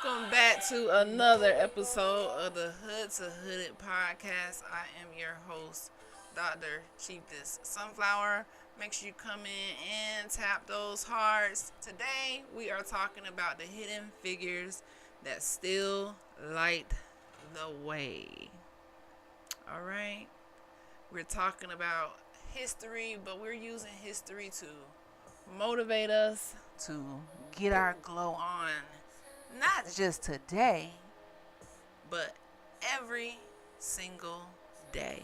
welcome back to another episode of the Hood2Hooded Podcast. I am your host, Dr. Chiefess Sunflower. Make sure you come in and tap those hearts. Today, we are talking about the hidden figures that still light the way. All right? We're talking about history, but we're using history to motivate us to get our glow on. Not just today, but every single day.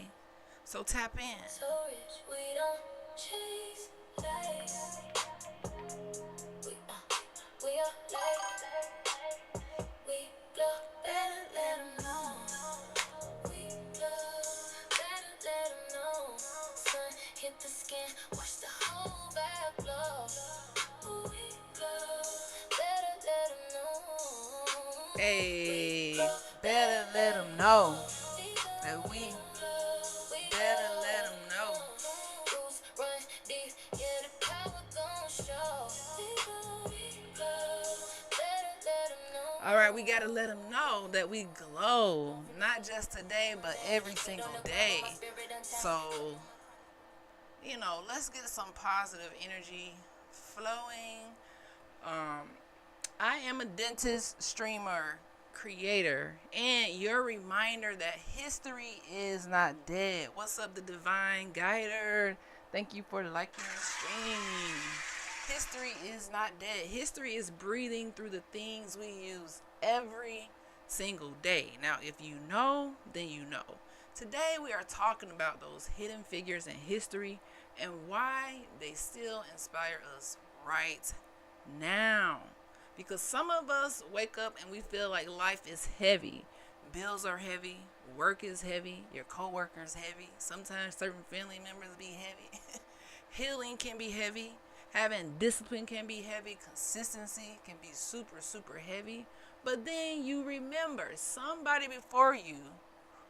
So tap in. So rich, we don't chase life. We are light. We glow, better let 'em know. We glow, better let 'em know. Sun hit the skin, watch the whole vibe glow. We glow, better let 'em know. Hey, better let 'em know that we better let 'em know. All right, we got to let them know that we glow, not just today, but every single day. So, let's get some positive energy flowing. I am a dentist, streamer, creator, and your reminder that history is not dead. What's up, the divine guider? Thank you for liking the stream. History is not dead. History is breathing through the things we use every single day. Now, if you know, then you know. Today, we are talking about those hidden figures in history and why they still inspire us right now. Because some of us wake up and we feel like life is heavy. Bills are heavy. Work is heavy. Your coworkers heavy. Sometimes certain family members be heavy. Healing can be heavy. Having discipline can be heavy. Consistency can be super, super heavy. But then you remember somebody before you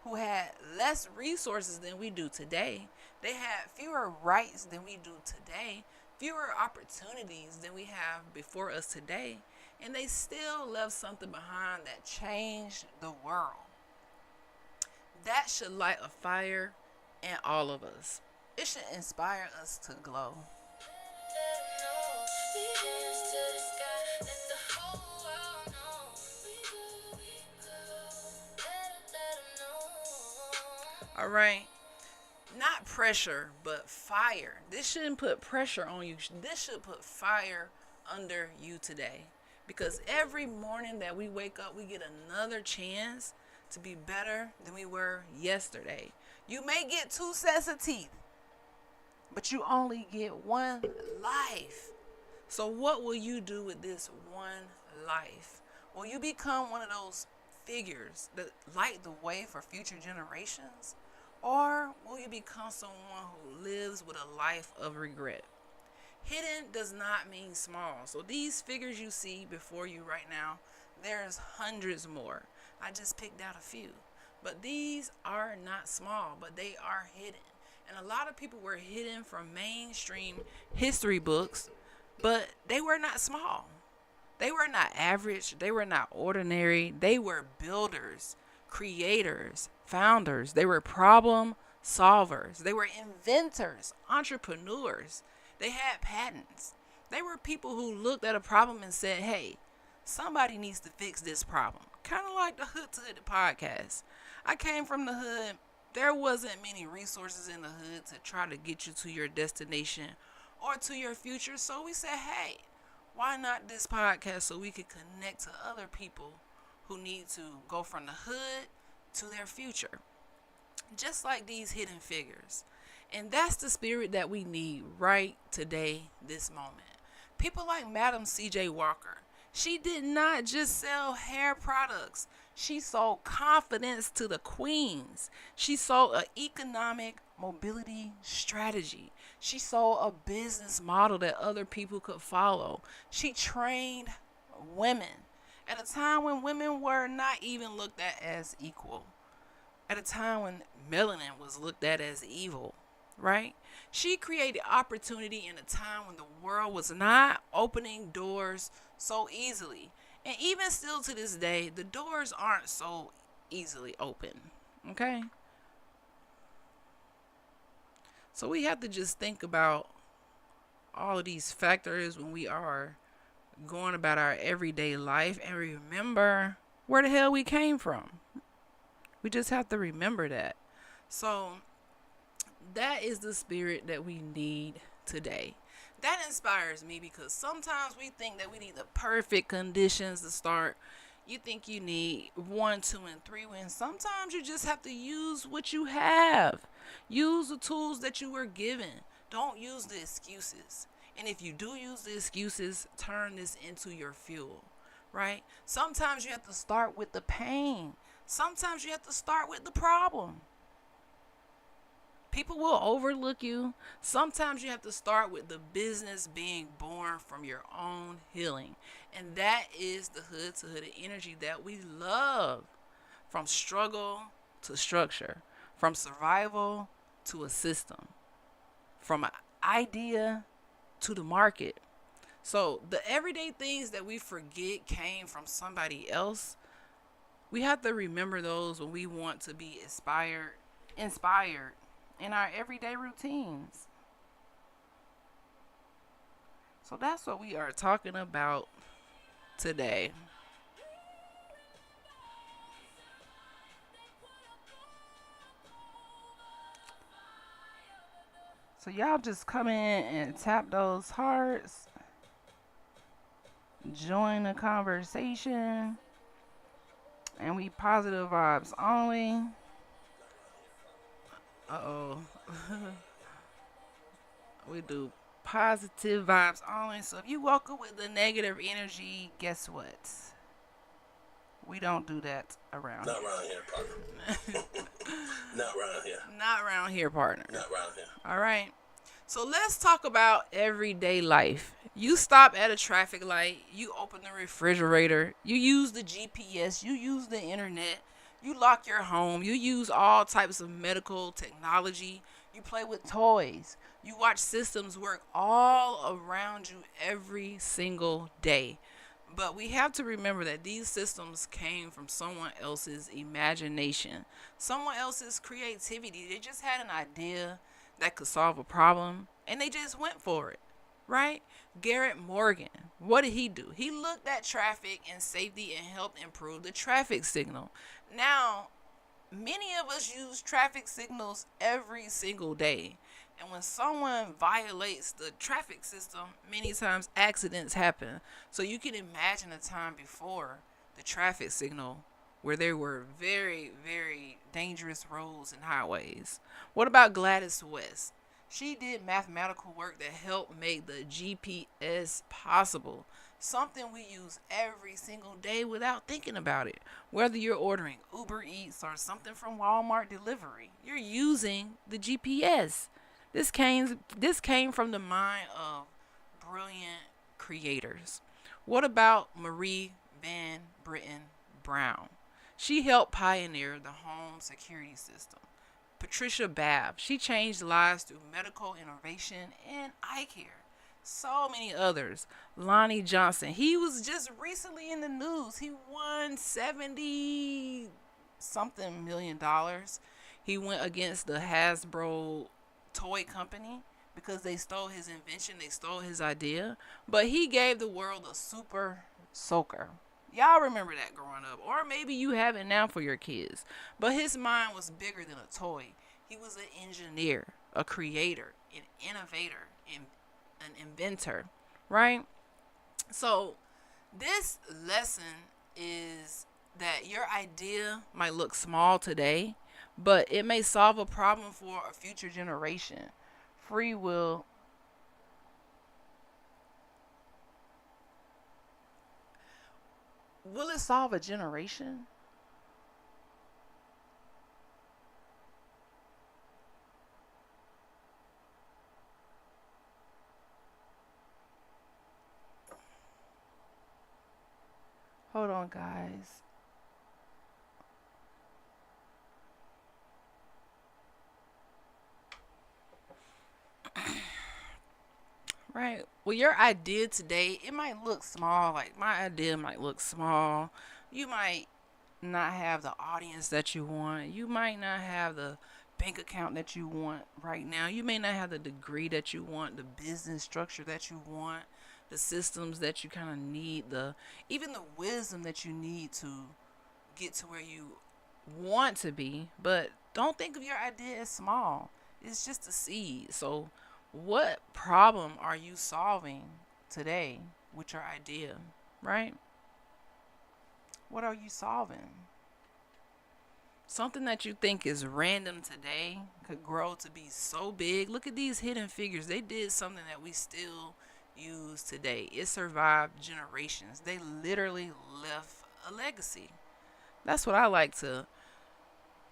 who had less resources than we do today. They had fewer rights than we do today. Fewer opportunities than we have before us today. And they still left something behind that changed the world. That should light a fire in all of us. It should inspire us to glow. All right. Not pressure, but fire. This shouldn't put pressure on you. This should put fire under you today. Because every morning that we wake up, we get another chance to be better than we were yesterday. You may get 2 sets of teeth, but you only get one life. So what will you do with this one life? Will you become one of those figures that light the way for future generations? Or will you become someone who lives with a life of regret? Hidden does not mean small. So these figures you see before you right now, there's hundreds more. I just picked out a few. But these are not small, but they are hidden. And a lot of people were hidden from mainstream history books, but they were not small. They were not average. They were not ordinary. They were builders, creators, founders. They were problem solvers. They were inventors, entrepreneurs. They had patents. They were people who looked at a problem and said, hey, somebody needs to fix this problem. Kind of like the Hood2Hooded Podcast. I came from the hood. There wasn't many resources in the hood to try to get you to your destination or to your future. So we said, hey, why not this podcast so we could connect to other people who need to go from the hood to their future. Just like these hidden figures. And that's the spirit that we need right today, this moment. People like Madam C.J. Walker. She did not just sell hair products. She sold confidence to the queens. She sold an economic mobility strategy. She sold a business model that other people could follow. She trained women at a time when women were not even looked at as equal. At a time when melanin was looked at as evil. Right? She created opportunity in a time when the world was not opening doors so easily. And even still to this day, the doors aren't so easily open. Okay? So we have to just think about all of these factors when we are going about our everyday life and remember where the hell we came from. We just have to remember that. So that is the spirit that we need today. That inspires me because sometimes we think that we need the perfect conditions to start. You think you need 1, 2, and 3 wins. Sometimes you just have to use what you have. Use the tools that you were given. Don't use the excuses. And if you do use the excuses, turn this into your fuel, right? Sometimes you have to start with the pain. Sometimes you have to start with the problem. People will overlook you. Sometimes you have to start with the business being born from your own healing. And that is the hood to hooded energy that we love. From struggle to structure. From survival to a system. From an idea to the market. So the everyday things that we forget came from somebody else. We have to remember those when we want to be inspired in our everyday routines. So that's what we are talking about today. So y'all just come in and tap those hearts. Join the conversation. And we positive vibes only. Uh-oh. We do positive vibes only. So if you woke up with the negative energy, guess what? We don't do that around Not around here, partner. Not around here. Not around here, partner. Not around here. All right. So let's talk about everyday life. You stop at a traffic light, you open the refrigerator, you use the GPS, you use the internet, you lock your home, you use all types of medical technology, you play with toys, you watch systems work all around you every single day. But we have to remember that these systems came from someone else's imagination, someone else's creativity. They just had an idea that could solve a problem and they just went for it, right? Garrett Morgan, what did he do? He looked at traffic and safety and helped improve the traffic signal. Now, many of us use traffic signals every single day. And when someone violates the traffic system, many times accidents happen. So you can imagine a time before the traffic signal where there were very, very dangerous roads and highways. What about Gladys West? She did mathematical work that helped make the GPS possible. Something we use every single day without thinking about it. Whether you're ordering Uber Eats or something from Walmart delivery, you're using the GPS. This came from the mind of brilliant creators. What about Marie Van Brittan Brown? She helped pioneer the home security system. Patricia Bath, she changed lives through medical innovation and eye care. So many others. Lonnie Johnson, he was just recently in the news. He won 70 something $million. He went against the Hasbro toy company because they stole his invention, they stole his idea, but he gave the world a super soaker. Y'all remember that growing up, or maybe you have it now for your kids. But his mind was bigger than a toy. He was an engineer, a creator, an innovator, and an inventor, right? So this lesson is that your idea might look small today, but it may solve a problem for a future generation. Free will it solve a generation? Hold on, guys. Right. Well, your idea today, it might look small. Like my idea might look small. You might not have the audience that you want. You might not have the bank account that you want right now. You may not have the degree that you want, the business structure that you want, the systems that you kind of need, the even the wisdom that you need to get to where you want to be. But don't think of your idea as small. It's just a seed. So, what problem are you solving today with your idea, right? What are you solving? Something that you think is random today could grow to be so big. Look at these hidden figures. They did something that we still use today. It survived generations. They literally left a legacy. That's what I like to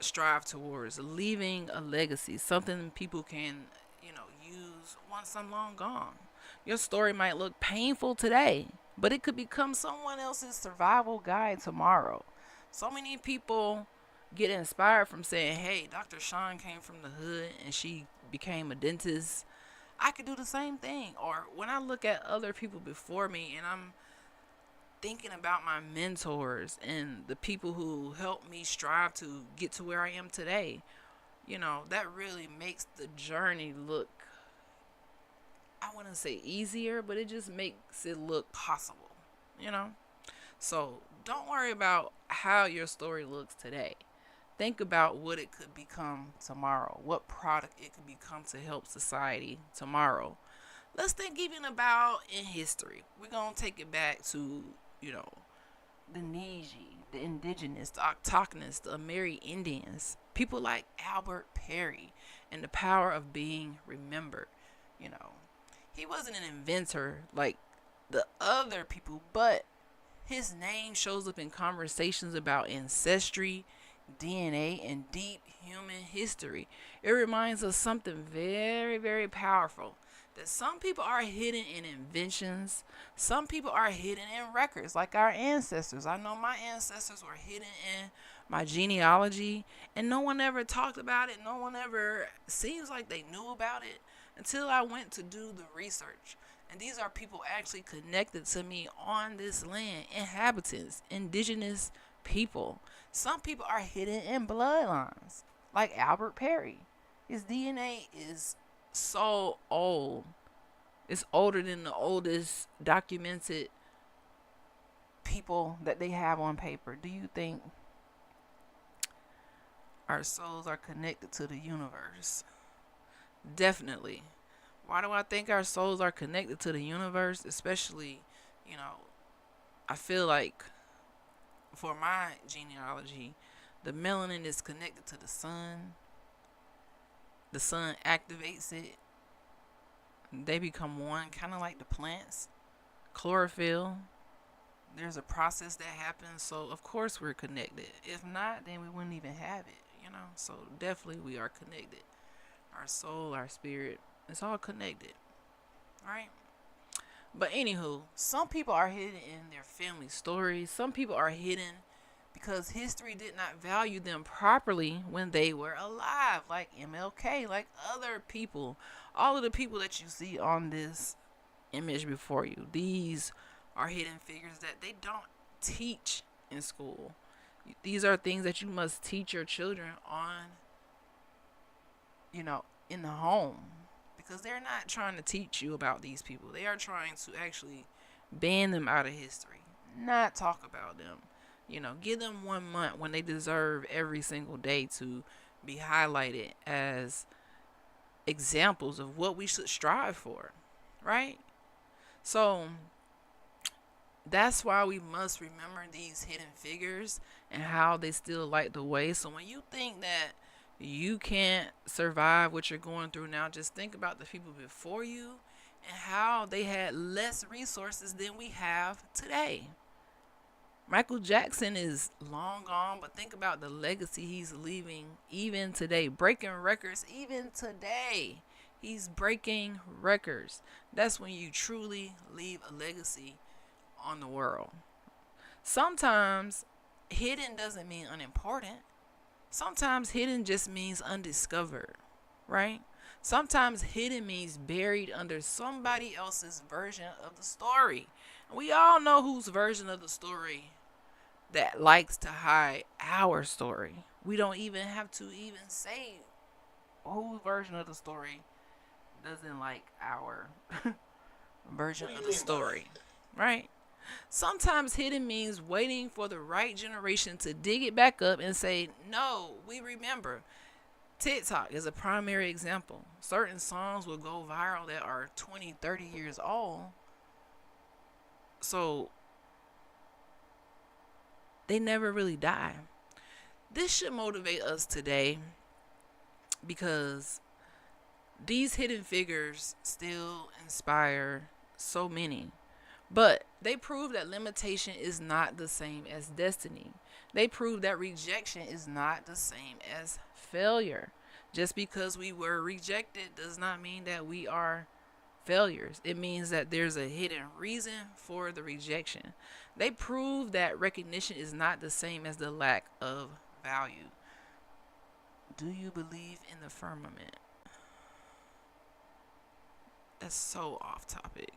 strive towards, leaving a legacy, something people can, use once I'm long gone. Your story might look painful today, but it could become someone else's survival guide tomorrow. So many people get inspired from saying, hey, Dr. Shon came from the hood and she became a dentist. I could do the same thing. Or when I look at other people before me and I'm thinking about my mentors and the people who helped me strive to get to where I am today, that really makes the journey look, I wouldn't say easier, but it just makes it look possible. So don't worry about how your story looks today. Think about what it could become tomorrow, what product it could become to help society tomorrow. Let's think even about in history. We're going to take it back to, the Niji, the indigenous, the autochthonous, the Ameri Indians, people like Albert Perry, and the power of being remembered. He wasn't an inventor like the other people, but his name shows up in conversations about ancestry, DNA, and deep human history. It reminds us something very, very powerful. That some people are hidden in inventions. Some people are hidden in records, like our ancestors. I know my ancestors were hidden in my genealogy, and no one ever talked about it. No one ever seems like they knew about it until I went to do the research. And these are people actually connected to me on this land, inhabitants, indigenous people. Some people are hidden in bloodlines, like Albert Perry. His DNA is so old. It's older than the oldest documented people that they have on paper. Do you think our souls are connected to the universe? Definitely. Why do I think our souls are connected to the universe? Especially, I feel like for my genealogy, the melanin is connected to the sun. The sun activates it. They become one, kind of like the plants. Chlorophyll. There's a process that happens, so of course we're connected. If not, then we wouldn't even have it, So definitely we are connected. Our soul, our spirit, it's all connected, right? But anywho, some people are hidden in their family stories. Some people are hidden because history did not value them properly when they were alive, like MLK, like other people. All of the people that you see on this image before you, these are hidden figures that they don't teach in school. These are things that you must teach your children on, in the home. Because they're not trying to teach you about these people. They are trying to actually ban them out of history, not talk about them. Give them 1 month when they deserve every single day to be highlighted as examples of what we should strive for, right? So that's why we must remember these hidden figures and how they still light the way. So when you think that you can't survive what you're going through now, just think about the people before you and how they had less resources than we have today. Michael Jackson is long gone, but think about the legacy he's leaving even today. Breaking records even today. He's breaking records. That's when you truly leave a legacy on the world. Sometimes hidden doesn't mean unimportant. Sometimes hidden just means undiscovered, right? Sometimes hidden means buried under somebody else's version of the story. We all know whose version of the story that likes to hide our story. We don't even have to even say whose version of the story doesn't like our version of the story, right? Sometimes hidden means waiting for the right generation to dig it back up and say, no, we remember. TikTok is a primary example. Certain songs will go viral that are 20, 30 years old. So they never really die. This should motivate us today because these hidden figures still inspire so many. But they prove that limitation is not the same as destiny. They prove that rejection is not the same as failure. Just because we were rejected does not mean that we are failures. It means that there's a hidden reason for the rejection. They prove that recognition is not the same as the lack of value. Do you believe in the firmament? That's so off topic.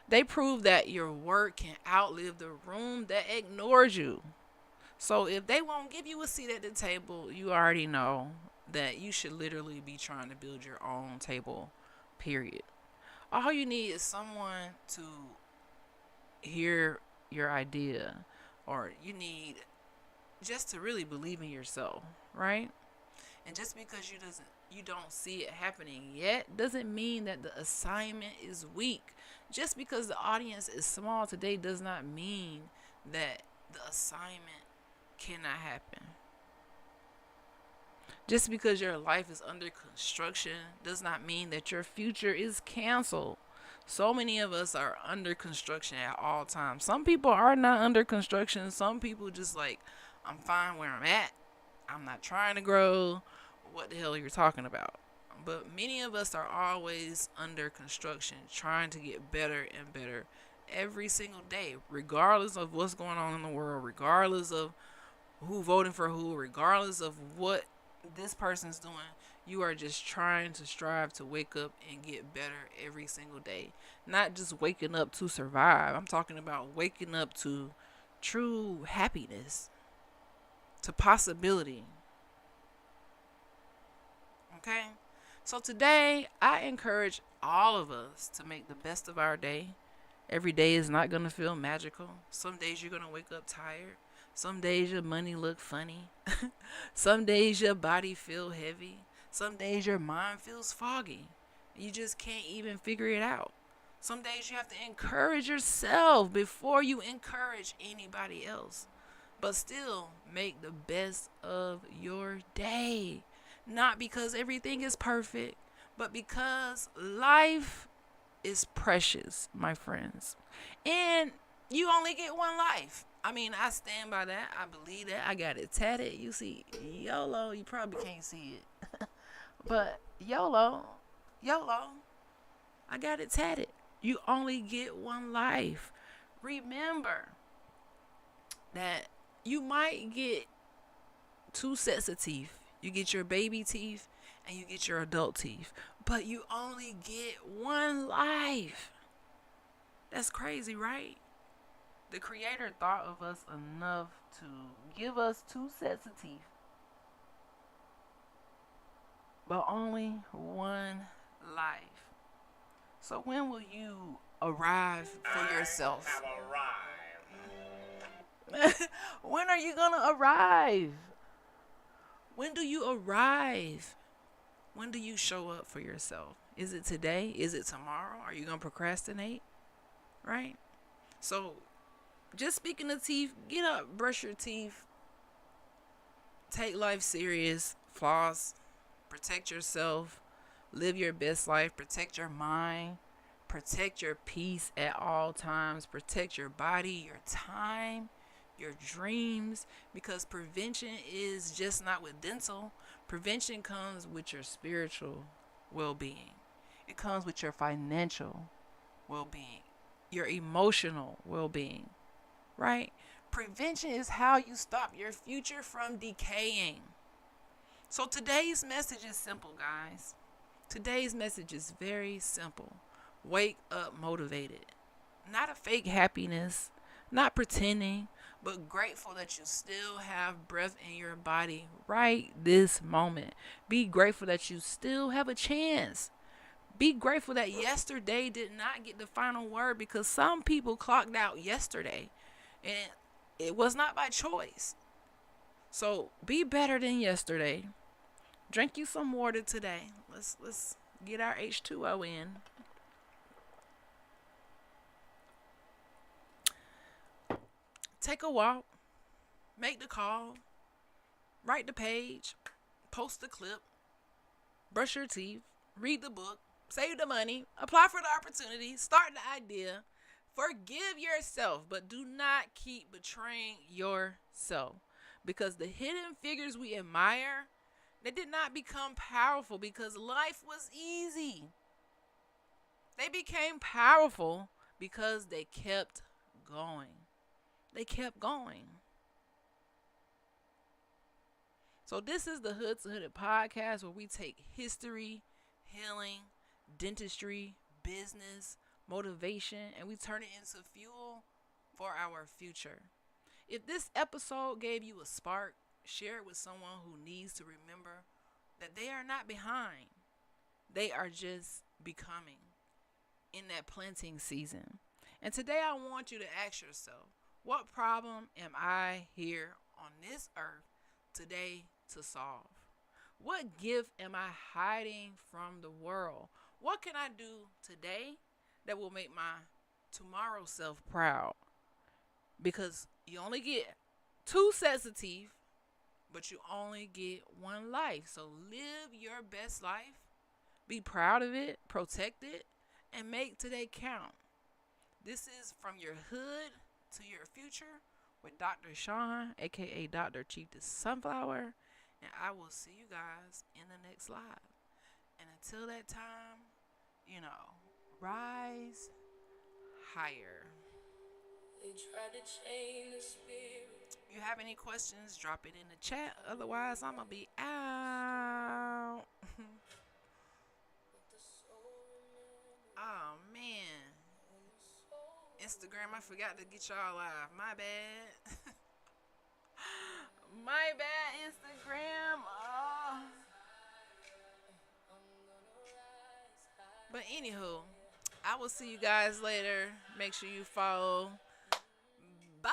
They prove that your work can outlive the room that ignores you. So if they won't give you a seat at the table, you already know that you should literally be trying to build your own table, period. All you need is someone to hear your idea, or you need just to really believe in yourself, right? And just because you don't see it happening yet doesn't mean that the assignment is weak. Just because the audience is small today does not mean that the assignment cannot happen. Just because your life is under construction does not mean that your future is canceled. So many of us are under construction at all times. Some people are not under construction. Some people just like, I'm fine where I'm at. I'm not trying to grow. What the hell you're talking about? But many of us are always under construction, trying to get better and better every single day, regardless of what's going on in the world, regardless of who voting for who, regardless of what this person's doing. You are just trying to strive to wake up and get better every single day. Not just waking up to survive. I'm talking about waking up to true happiness, to possibility. Okay? So today, I encourage all of us to make the best of our day. Every day is not going to feel magical. Some days you're going to wake up tired. Some days your money look funny. Some days your body feel heavy. Some days your mind feels foggy. You just can't even figure it out. Some days you have to encourage yourself before you encourage anybody else. But still, make the best of your day. Not because everything is perfect, but because life is precious, my friends. And you only get one life. I mean, I stand by that. I believe that. I got it tatted. You see, YOLO. You probably can't see it. But YOLO. I got it tatted. You only get one life. Remember that you might get 2 sets of teeth. You get your baby teeth and you get your adult teeth. But you only get one life. That's crazy, right? The Creator thought of us enough to give us 2 sets of teeth. But only one life. So when will you arrive for yourself? I have arrived. When are you going to arrive? When do you arrive? When do you show up for yourself? Is it today? Is it tomorrow? Are you going to procrastinate? Right? So, just speaking of teeth, get up, brush your teeth. Take life serious. Floss. Protect yourself. Live your best life. Protect your mind. Protect your peace at all times. Protect your body, your time, your dreams, because prevention is just not with dental. Prevention comes with your spiritual well-being. It comes with your financial well-being, your emotional well-being, right? Prevention is how you stop your future from decaying. So today's message is simple, guys. Today's message is very simple. Wake up motivated. Not a fake happiness, not pretending, but grateful that you still have breath in your body right this moment. Be grateful that you still have a chance. Be grateful that yesterday did not get the final word, because some people clocked out yesterday and it was not by choice. So be better than yesterday. Drink you some water today. Let's get our H2O in. Take a walk. Make the call. Write the page. Post the clip. Brush your teeth. Read the book. Save the money. Apply for the opportunity. Start the idea. Forgive yourself, but do not keep betraying yourself. Because the hidden figures we admire, they did not become powerful because life was easy. They became powerful because they kept going. They kept going. So this is the Hood2Hooded Podcast, where we take history, healing, dentistry, business, motivation, and we turn it into fuel for our future. If this episode gave you a spark, share it with someone who needs to remember that they are not behind. They are just becoming in that planting season. And today I want you to ask yourself, what problem am I here on this earth today to solve? What gift am I hiding from the world? What can I do today that will make my tomorrow self proud? Because you only get 2 sets of teeth, but you only get 1 life. So live your best life. Be proud of it, protect it, and make today count. This is From Your Hood to Your Future with Dr. Shon, aka Dr. Chief the Sunflower. And I will see you guys in the next live. And until that time, rise higher. They try to chain the spirit. If you have any questions, drop it in the chat. Otherwise, I'm going to be out. Oh, man. Instagram, I forgot to get y'all live. My bad. My bad, Instagram. Oh. But anywho, I will see you guys later. Make sure you follow. Bye.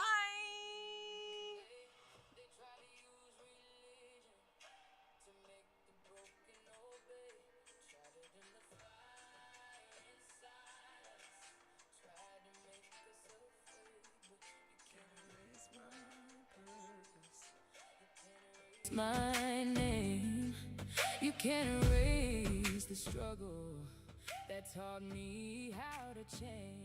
My name, you can't erase the struggle that taught me how to change.